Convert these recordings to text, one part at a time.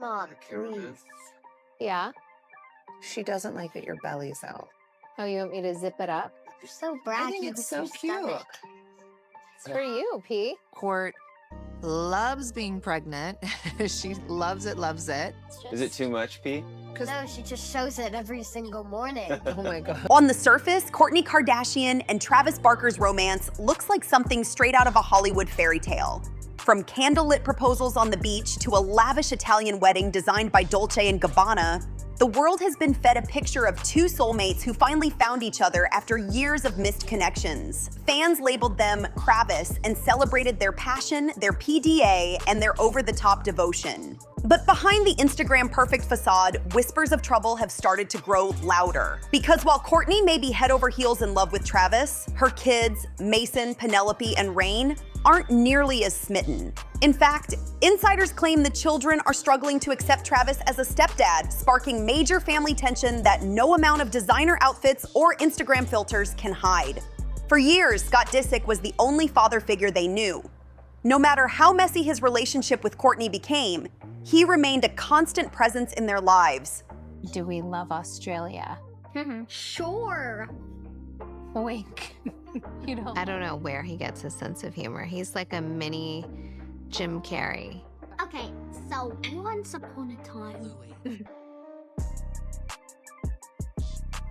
Mom, please. Yeah? She doesn't like that your belly's out. Oh, you want me to zip it up? You're so braggy. I think it's so with your cute. stomach. It's for you, P. Court loves being pregnant. She loves it, loves it. Is it too much, P? No, she just shows it every single morning. Oh my God. On the surface, Kourtney Kardashian and Travis Barker's romance looks like something straight out of a Hollywood fairy tale. From candlelit proposals on the beach to a lavish Italian wedding designed by Dolce & Gabbana, the world has been fed a picture of two soulmates who finally found each other after years of missed connections. Fans labeled them Kravis and celebrated their passion, their PDA, and their over-the-top devotion. But behind the Instagram perfect facade, whispers of trouble have started to grow louder. Because while Kourtney may be head over heels in love with Travis, her kids, Mason, Penelope, and Reign, aren't nearly as smitten. In fact, insiders claim the children are struggling to accept Travis as a stepdad, sparking major family tension that no amount of designer outfits or Instagram filters can hide. For years, Disick was the only father figure they knew. No matter how messy his relationship with Kourtney became, he remained a constant presence in their lives. Do we love Australia? Sure. Wink. You know. I don't know where he gets his sense of humor. He's like a mini Jim Carrey. Okay, so once upon a time.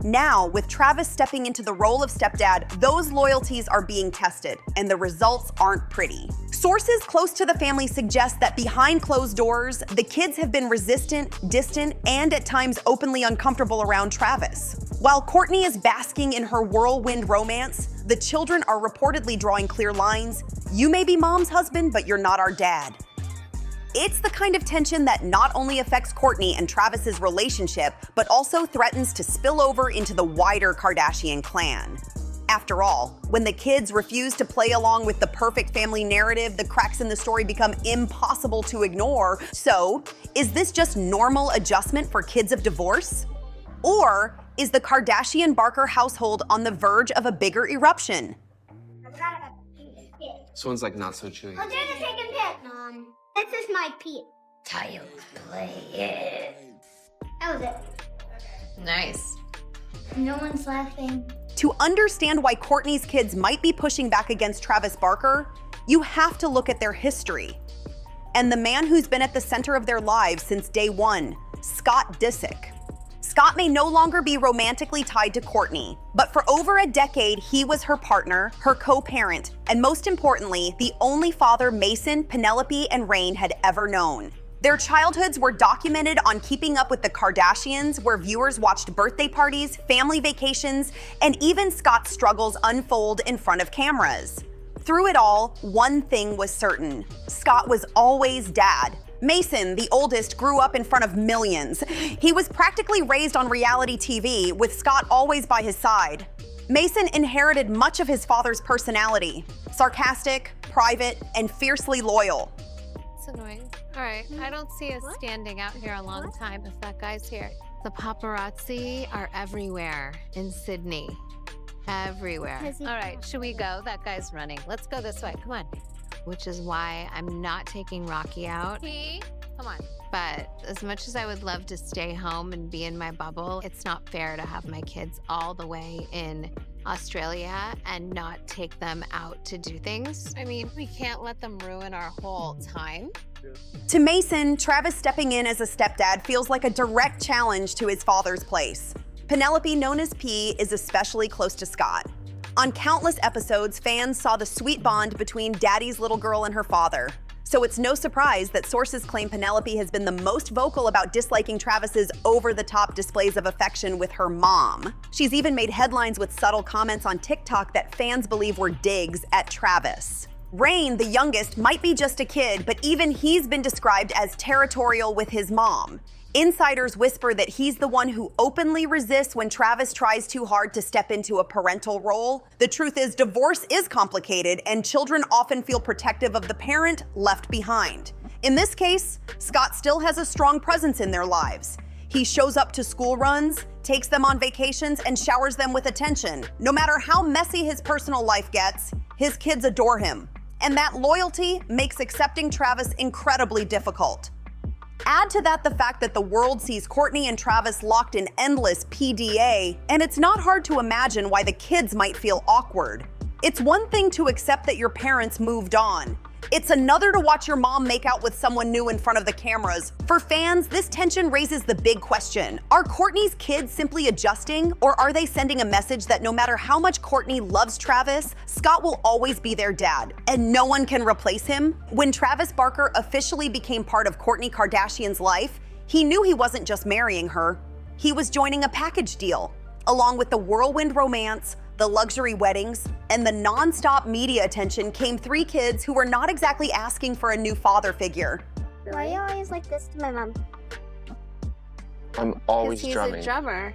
Now, with Travis stepping into the role of stepdad, those loyalties are being tested, and the results aren't pretty. Sources close to the family suggest that behind closed doors, the kids have been resistant, distant, and at times openly uncomfortable around Travis. While Kourtney is basking in her whirlwind romance, the children are reportedly drawing clear lines. You may be mom's husband, but you're not our dad. It's the kind of tension that not only affects Kourtney and Travis's relationship, but also threatens to spill over into the wider Kardashian clan. After all, when the kids refuse to play along with the perfect family narrative, the cracks in the story become impossible to ignore. So, is this just normal adjustment for kids of divorce? Or is the Kardashian-Barker household on the verge of a bigger eruption? This one's like not so chewy. I'll do the pig and pit, Mom. This is my pit. Child play it. That was it. Nice. No one's laughing. To understand why Kourtney's kids might be pushing back against Travis Barker, you have to look at their history. And the man who's been at the center of their lives since day one, Scott Disick. Scott may no longer be romantically tied to Kourtney, but for over a decade, he was her partner, her co-parent, and most importantly, the only father Mason, Penelope, and Reign had ever known. Their childhoods were documented on Keeping Up with the Kardashians, where viewers watched birthday parties, family vacations, and even Scott's struggles unfold in front of cameras. Through it all, one thing was certain: Scott was always dad. Mason, the oldest, grew up in front of millions. He was practically raised on reality TV, with Scott always by his side. Mason inherited much of his father's personality: sarcastic, private, and fiercely loyal. It's annoying. All right, I don't see us standing out here a long time if that guy's here. The paparazzi are everywhere in Sydney. Everywhere. All right, should we go? That guy's running. Let's go this way. Come on. Which is why I'm not taking Rocky out. Come on. But as much as I would love to stay home and be in my bubble, it's not fair to have my kids all the way in Australia and not take them out to do things. I mean, we can't let them ruin our whole time. To Mason, Travis stepping in as a stepdad feels like a direct challenge to his father's place. Penelope, known as P, is especially close to Scott. On countless episodes, fans saw the sweet bond between daddy's little girl and her father. So it's no surprise that sources claim Penelope has been the most vocal about disliking Travis's over-the-top displays of affection with her mom. She's even made headlines with subtle comments on TikTok that fans believe were digs at Travis. Reign, the youngest, might be just a kid, but even he's been described as territorial with his mom. Insiders whisper that he's the one who openly resists when Travis tries too hard to step into a parental role. The truth is, divorce is complicated, and children often feel protective of the parent left behind. In this case, Scott still has a strong presence in their lives. He shows up to school runs, takes them on vacations, and showers them with attention. No matter how messy his personal life gets, his kids adore him. And that loyalty makes accepting Travis incredibly difficult. Add to that the fact that the world sees Kourtney and Travis locked in endless PDA, and it's not hard to imagine why the kids might feel awkward. It's one thing to accept that your parents moved on. It's another to watch your mom make out with someone new in front of the cameras. For fans, this tension raises the big question. Are Kourtney's kids simply adjusting, or are they sending a message that no matter how much Kourtney loves Travis, Scott will always be their dad, and no one can replace him? When Travis Barker officially became part of Kourtney Kardashian's life, he knew he wasn't just marrying her. He was joining a package deal, along with the whirlwind romance, the luxury weddings, and the non-stop media attention came 3 kids who were not exactly asking for a new father figure. Why are you always like this to my mom? I'm always He's drumming. a drummer.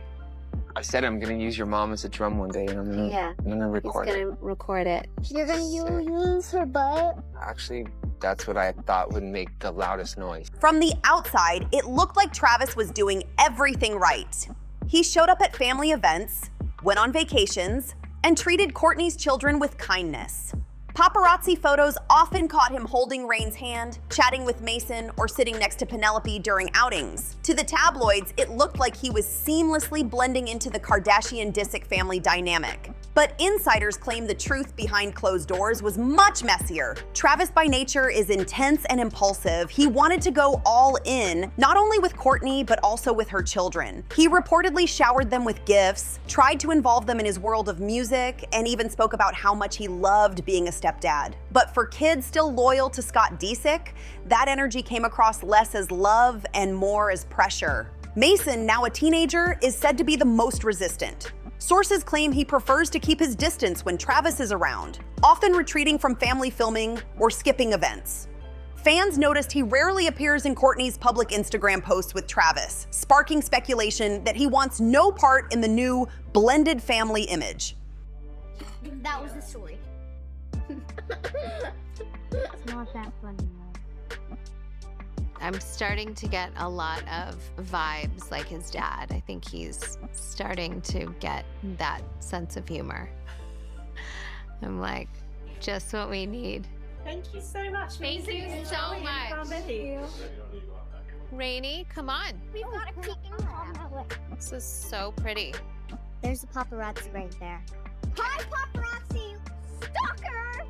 I said I'm gonna use your mom as a drum one day, and I'm gonna record He's it. gonna record it. You're gonna use her butt? Actually, that's what I thought would make the loudest noise. From the outside, it looked like Travis was doing everything right. He showed up at family events, went on vacations, and treated Kourtney's children with kindness. Paparazzi photos often caught him holding Reigns' hand, chatting with Mason, or sitting next to Penelope during outings. To the tabloids, it looked like he was seamlessly blending into the Kardashian-Disick family dynamic. But insiders claim the truth behind closed doors was much messier. Travis by nature is intense and impulsive. He wanted to go all in, not only with Kourtney, but also with her children. He reportedly showered them with gifts, tried to involve them in his world of music, and even spoke about how much he loved being a stepdad. But for kids still loyal to Scott Disick, that energy came across less as love and more as pressure. Mason, now a teenager, is said to be the most resistant. Sources claim he prefers to keep his distance when Travis is around, often retreating from family filming or skipping events. Fans noticed he rarely appears in Kourtney's public Instagram posts with Travis, sparking speculation that he wants no part in the new blended family image. That was the story. It's not that funny. I'm starting to get a lot of vibes like his dad. I think he's starting to get that sense of humor. I'm like, just what we need. Thank you so much. Thank you so much. Rainy, come on. We've got a peeking Tom that way. This is so pretty. There's a paparazzi right there. Hi, paparazzi! Stalker!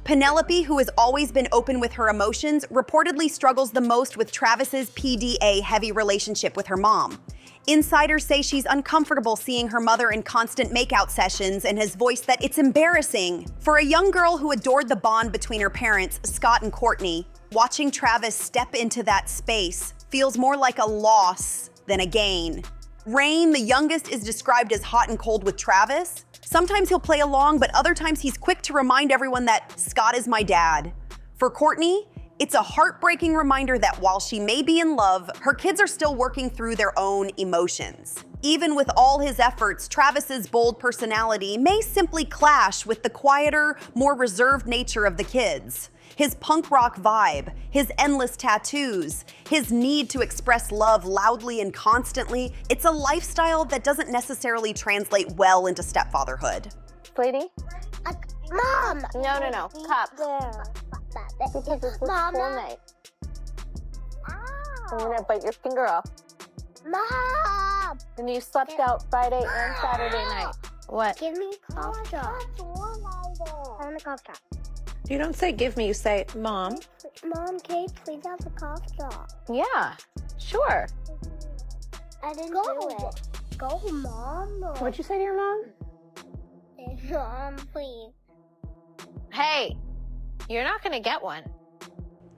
Penelope, who has always been open with her emotions, reportedly struggles the most with Travis's PDA-heavy relationship with her mom. Insiders say she's uncomfortable seeing her mother in constant makeout sessions and has voiced that it's embarrassing. For a young girl who adored the bond between her parents, Scott and Kourtney, watching Travis step into that space feels more like a loss than a gain. Rain, the youngest, is described as hot and cold with Travis. Sometimes he'll play along, but other times he's quick to remind everyone that Scott is my dad. For Kourtney, it's a heartbreaking reminder that while she may be in love, her kids are still working through their own emotions. Even with all his efforts, Travis's bold personality may simply clash with the quieter, more reserved nature of the kids. His punk rock vibe, his endless tattoos, his need to express love loudly and constantly, it's a lifestyle that doesn't necessarily translate well into stepfatherhood. Sweetie? Mom! No. Cup. Because it's Mama. School night. I'm gonna bite your finger off. Mom! And you slept out Friday and Saturday night. What? Give me a cough drop. I want a cough drop. You don't say give me, you say mom. Mom, can you please have a cough drop? Yeah, sure. I didn't do it. Go, Mom. What'd you say to your mom? Mom, please. Hey, you're not gonna get one.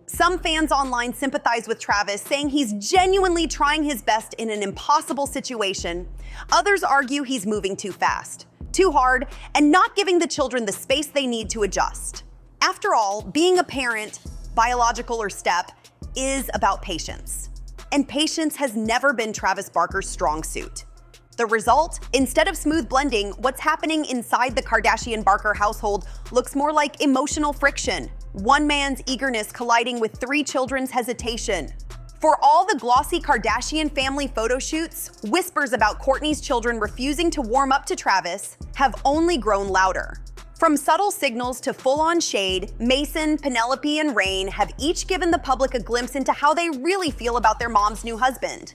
Some fans online sympathize with Travis, saying he's genuinely trying his best in an impossible situation. Others argue he's moving too fast, too hard, and not giving the children the space they need to adjust. After all, being a parent, biological or step, is about patience. And patience has never been Travis Barker's strong suit. The result? Instead of smooth blending, what's happening inside the Kardashian-Barker household looks more like emotional friction. One man's eagerness colliding with 3 children's hesitation. For all the glossy Kardashian family photo shoots, whispers about Kourtney's children refusing to warm up to Travis have only grown louder. From subtle signals to full-on shade, Mason, Penelope, and Rain have each given the public a glimpse into how they really feel about their mom's new husband.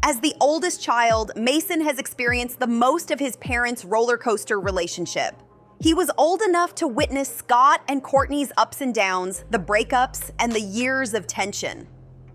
As the oldest child, Mason has experienced the most of his parents' roller coaster relationship. He was old enough to witness Scott and Kourtney's ups and downs, the breakups, and the years of tension.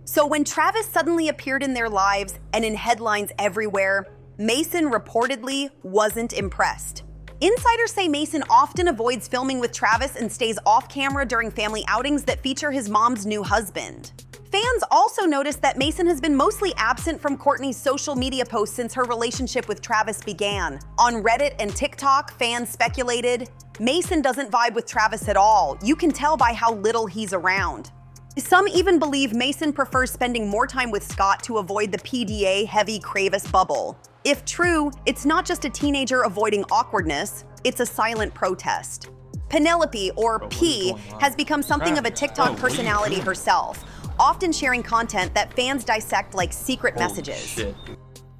So when Travis suddenly appeared in their lives and in headlines everywhere, Mason reportedly wasn't impressed. Insiders say Mason often avoids filming with Travis and stays off camera during family outings that feature his mom's new husband. Fans also noticed that Mason has been mostly absent from Kourtney's social media posts since her relationship with Travis began. On Reddit and TikTok, fans speculated, Mason doesn't vibe with Travis at all. You can tell by how little he's around. Some even believe Mason prefers spending more time with Scott to avoid the PDA-heavy Kravis bubble. If true, it's not just a teenager avoiding awkwardness, it's a silent protest. Penelope, or P, has become something of a TikTok personality herself, often sharing content that fans dissect like secret messages.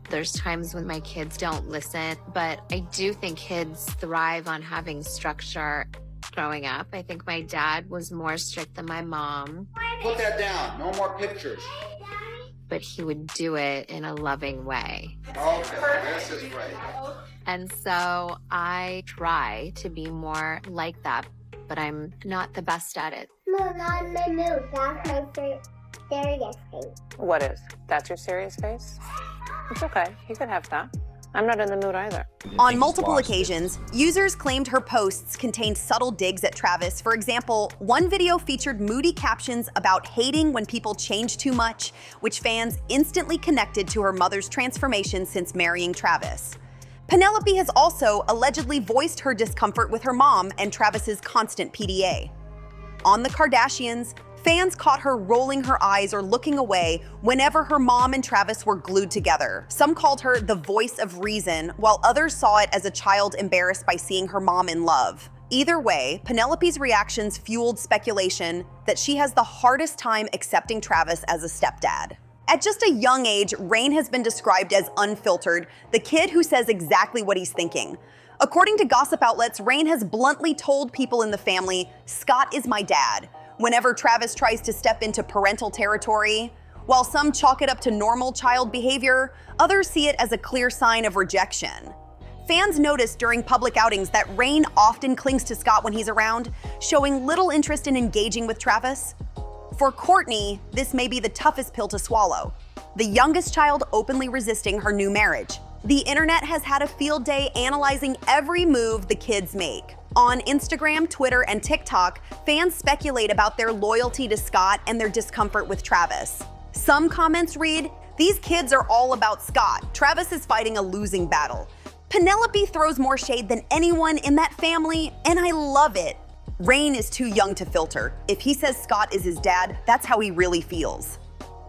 There's times when my kids don't listen, but I do think kids thrive on having structure. Growing up, I think my dad was more strict than my mom. Put that down, no more pictures. But he would do it in a loving way. Okay, this is great. And so I try to be more like that, but I'm not the best at it. No, not in my mood. That's my serious face. What is? That's your serious face? It's okay. You can have that. I'm not in the mood either. On multiple occasions, users claimed her posts contained subtle digs at Travis. For example, one video featured moody captions about hating when people change too much, which fans instantly connected to her mother's transformation since marrying Travis. Penelope has also allegedly voiced her discomfort with her mom and Travis's constant PDA. On the Kardashians, fans caught her rolling her eyes or looking away whenever her mom and Travis were glued together. Some called her the voice of reason, while others saw it as a child embarrassed by seeing her mom in love. Either way, Penelope's reactions fueled speculation that she has the hardest time accepting Travis as a stepdad. At just a young age, Rain has been described as unfiltered, the kid who says exactly what he's thinking. According to gossip outlets, Rain has bluntly told people in the family, "Scott is my dad," whenever Travis tries to step into parental territory. While some chalk it up to normal child behavior, others see it as a clear sign of rejection. Fans noticed during public outings that Rain often clings to Scott when he's around, showing little interest in engaging with Travis. For Kourtney, this may be the toughest pill to swallow. The youngest child openly resisting her new marriage. The internet has had a field day analyzing every move the kids make. On Instagram, Twitter, and TikTok, fans speculate about their loyalty to Scott and their discomfort with Travis. Some comments read, "These kids are all about Scott. Travis is fighting a losing battle." Penelope throws more shade than anyone in that family, and I love it. Rain is too young to filter. If he says Scott is his dad, that's how he really feels.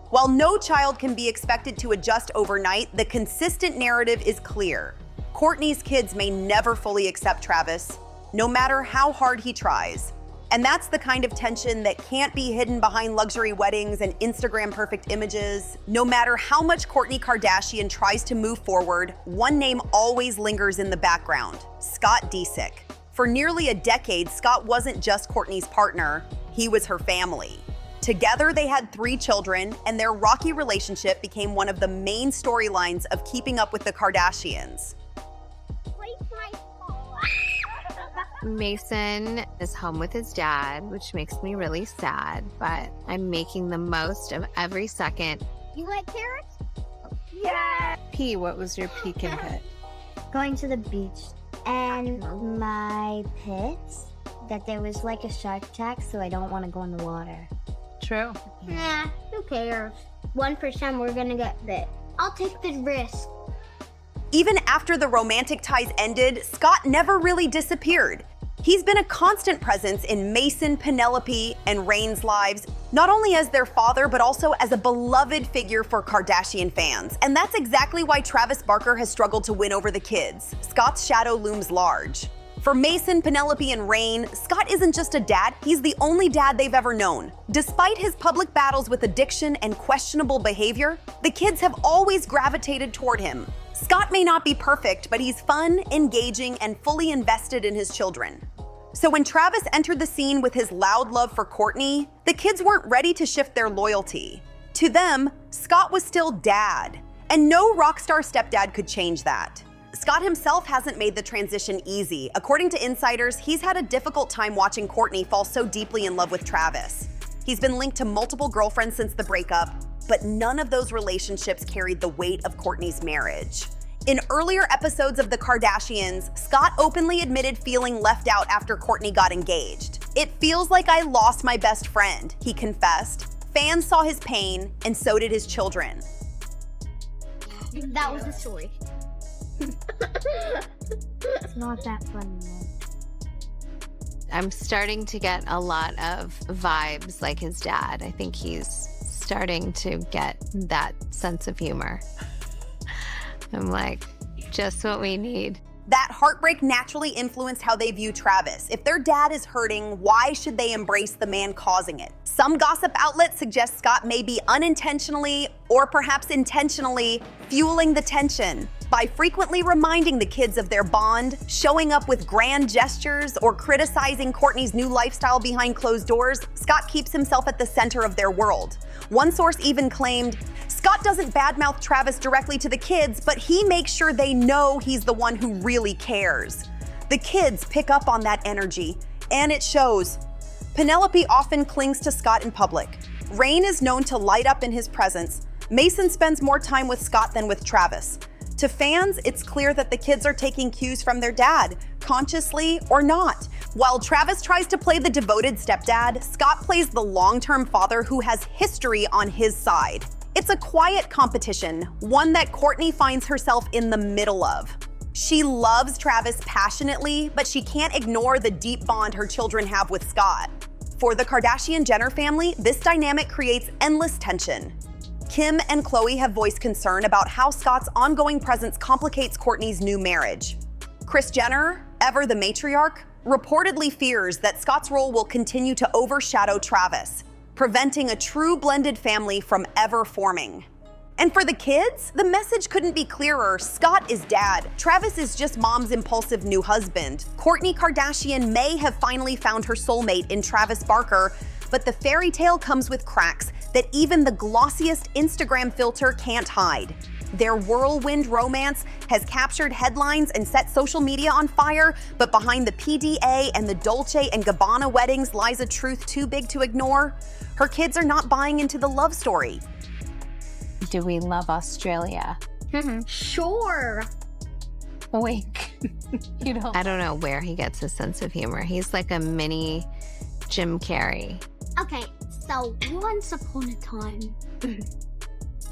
While no child can be expected to adjust overnight, the consistent narrative is clear. Kourtney's kids may never fully accept Travis, no matter how hard he tries. And that's the kind of tension that can't be hidden behind luxury weddings and Instagram-perfect images. No matter how much Kourtney Kardashian tries to move forward, one name always lingers in the background: Scott Disick. For nearly a decade, Scott wasn't just Kourtney's partner, he was her family. Together, they had 3 children, and their rocky relationship became one of the main storylines of Keeping Up with the Kardashians. Mason is home with his dad, which makes me really sad, but I'm making the most of every second. You like carrots? Yeah! P, what was your peak and pit? Going to the beach. And my pits, that there was like a shark attack, so I don't want to go in the water. True. Nah, who cares? 1% we're gonna get bit. I'll take the risk. Even after the romantic ties ended, Scott never really disappeared. He's been a constant presence in Mason, Penelope, and Rain's lives, not only as their father, but also as a beloved figure for Kardashian fans. And that's exactly why Travis Barker has struggled to win over the kids. Scott's shadow looms large. For Mason, Penelope, and Rain, Scott isn't just a dad, he's the only dad they've ever known. Despite his public battles with addiction and questionable behavior, the kids have always gravitated toward him. Scott may not be perfect, but he's fun, engaging, and fully invested in his children. So when Travis entered the scene with his loud love for Kourtney, the kids weren't ready to shift their loyalty. To them, Scott was still dad, and no rockstar stepdad could change that. Scott himself hasn't made the transition easy. According to insiders, he's had a difficult time watching Kourtney fall so deeply in love with Travis. He's been linked to multiple girlfriends since the breakup, but none of those relationships carried the weight of Kourtney's marriage. In earlier episodes of The Kardashians, Scott openly admitted feeling left out after Kourtney got engaged. "It feels like I lost my best friend," he confessed. Fans saw his pain, and so did his children. That was the story. It's not that funny. I'm starting to get a lot of vibes like his dad. I think he's starting to get that sense of humor. I'm like, just what we need. That heartbreak naturally influenced how they view Travis. If their dad is hurting, why should they embrace the man causing it? Some gossip outlets suggest Scott may be unintentionally, or perhaps intentionally, fueling the tension. By frequently reminding the kids of their bond, showing up with grand gestures, or criticizing Kourtney's new lifestyle behind closed doors, Scott keeps himself at the center of their world. One source even claimed, Scott doesn't badmouth Travis directly to the kids, but he makes sure they know he's the one who really cares. The kids pick up on that energy, and it shows. Penelope often clings to Scott in public. Rain is known to light up in his presence. Mason spends more time with Scott than with Travis. To fans, it's clear that the kids are taking cues from their dad, consciously or not. While Travis tries to play the devoted stepdad, Scott plays the long-term father who has history on his side. It's a quiet competition, one that Kourtney finds herself in the middle of. She loves Travis passionately, but she can't ignore the deep bond her children have with Scott. For the Kardashian-Jenner family, this dynamic creates endless tension. Kim and Khloe have voiced concern about how Scott's ongoing presence complicates Kourtney's new marriage. Kris Jenner, ever the matriarch, reportedly fears that Scott's role will continue to overshadow Travis, preventing a true blended family from ever forming. And for the kids, the message couldn't be clearer. Scott is dad. Travis is just mom's impulsive new husband. Kourtney Kardashian may have finally found her soulmate in Travis Barker, but the fairy tale comes with cracks that even the glossiest Instagram filter can't hide. Their whirlwind romance has captured headlines and set social media on fire, but behind the PDA and the Dolce & Gabbana weddings lies a truth too big to ignore. Her kids are not buying into the love story. Do we love Australia? Sure. Wink. I don't know where he gets his sense of humor. He's like a mini Jim Carrey. Okay, so once upon a time.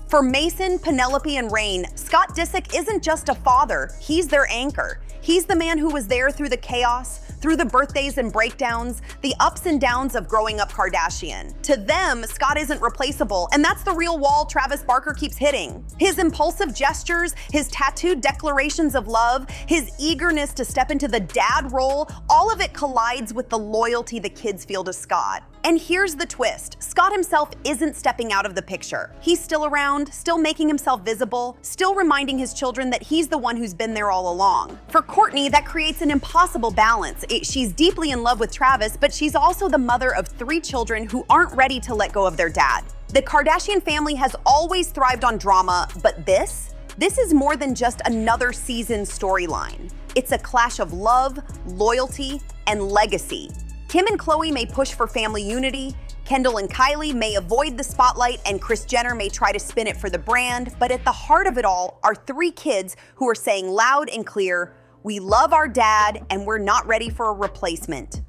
For Mason, Penelope, and Rain, Scott Disick isn't just a father, he's their anchor. He's the man who was there through the chaos, through the birthdays and breakdowns, the ups and downs of growing up Kardashian. To them, Scott isn't replaceable, and that's the real wall Travis Barker keeps hitting. His impulsive gestures, his tattooed declarations of love, his eagerness to step into the dad role, all of it collides with the loyalty the kids feel to Scott. And here's the twist. Scott himself isn't stepping out of the picture. He's still around, still making himself visible, still reminding his children that he's the one who's been there all along. For Kourtney, that creates an impossible balance. She's deeply in love with Travis, but she's also the mother of 3 children who aren't ready to let go of their dad. The Kardashian family has always thrived on drama, but this is more than just another season storyline. It's a clash of love, loyalty, and legacy. Kim and Khloe may push for family unity, Kendall and Kylie may avoid the spotlight, and Kris Jenner may try to spin it for the brand, but at the heart of it all are 3 kids who are saying loud and clear, "We love our dad, and we're not ready for a replacement."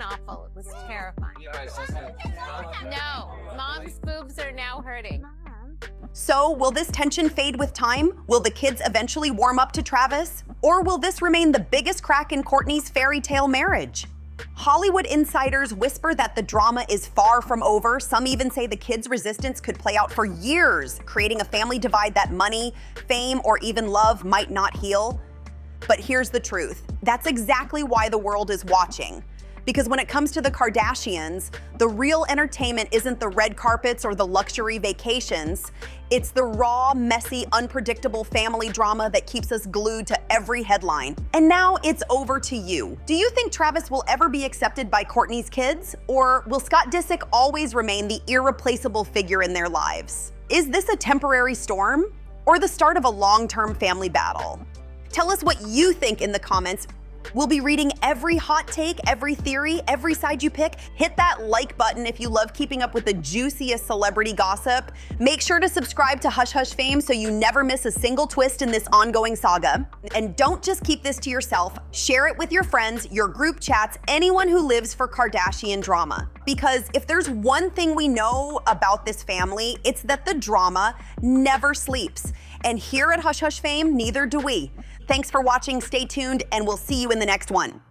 Awful. It was terrifying. No, mom's boobs are now hurting. So, will this tension fade with time? Will the kids eventually warm up to Travis? Or will this remain the biggest crack in Kourtney's fairy tale marriage? Hollywood insiders whisper that the drama is far from over. Some even say the kids' resistance could play out for years, creating a family divide that money, fame, or even love might not heal. But here's the truth. That's exactly why the world is watching. Because when it comes to the Kardashians, the real entertainment isn't the red carpets or the luxury vacations. It's the raw, messy, unpredictable family drama that keeps us glued to every headline. And now it's over to you. Do you think Travis will ever be accepted by Kourtney's kids? Or will Scott Disick always remain the irreplaceable figure in their lives? Is this a temporary storm? Or the start of a long-term family battle? Tell us what you think in the comments. We'll be reading every hot take, every theory, every side you pick. Hit that like button if you love keeping up with the juiciest celebrity gossip. Make sure to subscribe to Hush Hush Fame so you never miss a single twist in this ongoing saga. And don't just keep this to yourself. Share it with your friends, your group chats, anyone who lives for Kardashian drama. Because if there's one thing we know about this family, it's that the drama never sleeps. And here at Hush Hush Fame, neither do we. Thanks for watching, stay tuned, and we'll see you in the next one.